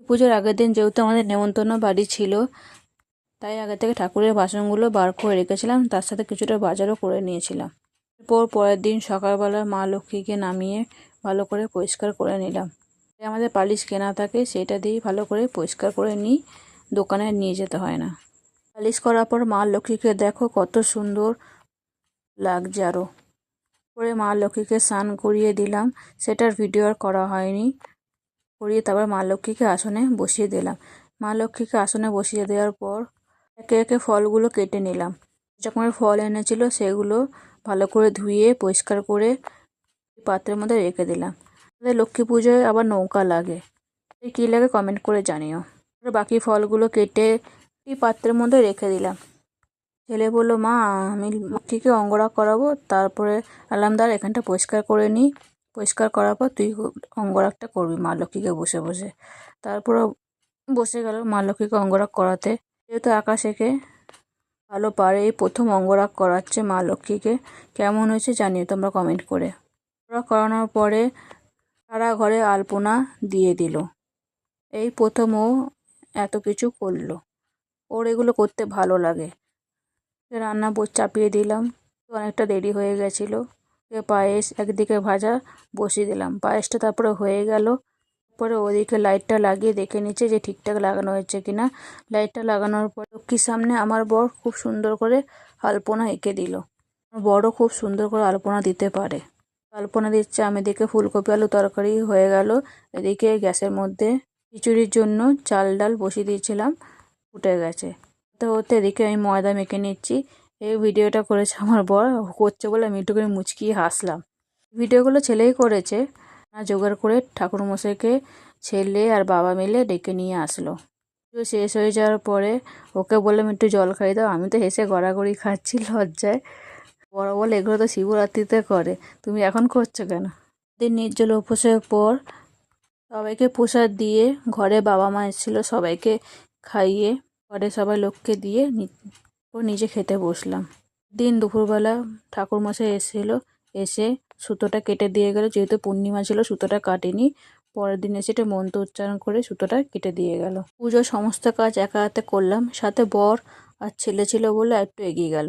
পুজোর আগের দিন যেহেতু আমাদের নেমন্তন্ন বাড়ি ছিল, তাই আগে থেকে ঠাকুরের বাসনগুলো বার করে রেখেছিলাম, তার সাথে কিছুটা বাজারও করে নিয়েছিলাম। এরপর পরের দিন সকালবেলা মা লক্ষ্মীকে নামিয়ে ভালো করে পরিষ্কার করে নিলাম। আমাদের পালিশ কেনা থাকে, সেটা দিয়েই ভালো করে পরিষ্কার করে নিই, দোকানে নিয়ে যেতে হয় না। পালিশ করার পর মা লক্ষ্মীকে দেখো কত সুন্দর লাগছে। আরও করে মা লক্ষ্মীকে স্নান করিয়ে দিলাম, সেটার ভিডিও আর করা হয়নি। করিয়ে তারপর মা লক্ষ্মীকে আসনে বসিয়ে দিলাম। মা লক্ষ্মীকে আসনে বসিয়ে দেওয়ার পর একে একে ফলগুলো কেটে নিলাম। যখন ফল এনেছিল সেগুলো ভালো করে ধুয়ে পরিষ্কার করে পাত্রের মধ্যে রেখে দিলাম। আমাদের লক্ষ্মী পুজোয় আবার নৌকা লাগে, কী লাগে কমেন্ট করে জানিও। বাকি ফলগুলো কেটে এই পাত্রের মধ্যে রেখে দিলাম। ছেলে বললো, মা আমি লক্ষ্মীকে অঙ্গরাগ করাবো, তারপরে আলামদার এখানটা পরিষ্কার করে নিই, পরিষ্কার করার পর তুই অঙ্গরাগটা করবি মা লক্ষ্মীকে বসে বসে। তারপর বসে গেল মা লক্ষ্মীকে অঙ্গরাগ করাতে। যেহেতু আকাশ এঁকে ভালো পারে, এই প্রথম অঙ্গরাগ করাচ্ছে মা লক্ষ্মীকে। কেমন হয়েছে জানিও তোমরা কমেন্ট করে। অঙ্গরাগ করানোর পরে সারা ঘরে আলপনা দিয়ে দিল। এই প্রথম ও এত কিছু করলো, ওর এগুলো করতে ভালো লাগে। রান্না চাপিয়ে দিলাম, অনেকটা দেরি হয়ে গেছিলো। পায়েস একদিকে ভাজা বসিয়ে দিলাম, পায়েসটা তারপরে হয়ে গেল। তারপরে ওদিকে লাইটটা লাগিয়ে দেখে নিচ্ছে যে ঠিকঠাক লাগানো হয়েছে কিনা। লাইটটা লাগানোর পর লক্ষ্মীর সামনে আমার বর খুব সুন্দর করে আলপনা এঁকে দিল। আমার বড়ও খুব সুন্দর করে আলপনা দিতে পারে। আলপনা দিচ্ছে, আমি এদিকে ফুলকপি আলু তরকারি হয়ে গেল। এদিকে গ্যাসের মধ্যে খিচুড়ির জন্য চাল ডাল বসিয়ে দিয়েছিলাম, ফুটে গেছে। হতে এদিকে আমি ময়দা মেখে নিচ্ছি। এই ভিডিওটা করেছে আমার বর, করছে বলে আমি একটুখানি মুচকিয়ে হাসলাম। ভিডিওগুলো ছেলেই করেছে। জোগাড় করে ঠাকুরমশাইকে ছেলে আর বাবা মিলে ডেকে নিয়ে আসলো। শেষ হয়ে যাওয়ার পরে ওকে বললাম একটু জল খাই দাও। আমি তো হেসে গড়াগড়ি খাচ্ছি লজ্জায়। বড় বলে, এগুলো তো শিবরাত্রিতে করে, তুমি এখন করছো কেন? দিন নির্জল উপোসের পর সবাইকে প্রসাদ দিয়ে ঘরে বাবা মা এসেছিলো, সবাইকে খাইয়ে ঘরে সবাই লোককে দিয়ে নিজে খেতে বসলাম। দিন দুপুরবেলা ঠাকুরমশাই এসেছিলো, এসে সুতোটা কেটে দিয়ে গেল। যেহেতু পূর্ণিমা ছিল সুতোটা কাটেনি, পরের দিন এসে মন্ত্র উচ্চারণ করে সুতোটা কেটে দিয়ে গেল। পুজোর সমস্ত কাজ একা হাতে করলাম, সাথে বর আর ছেলে ছিল বলে একটু এগিয়ে গেল।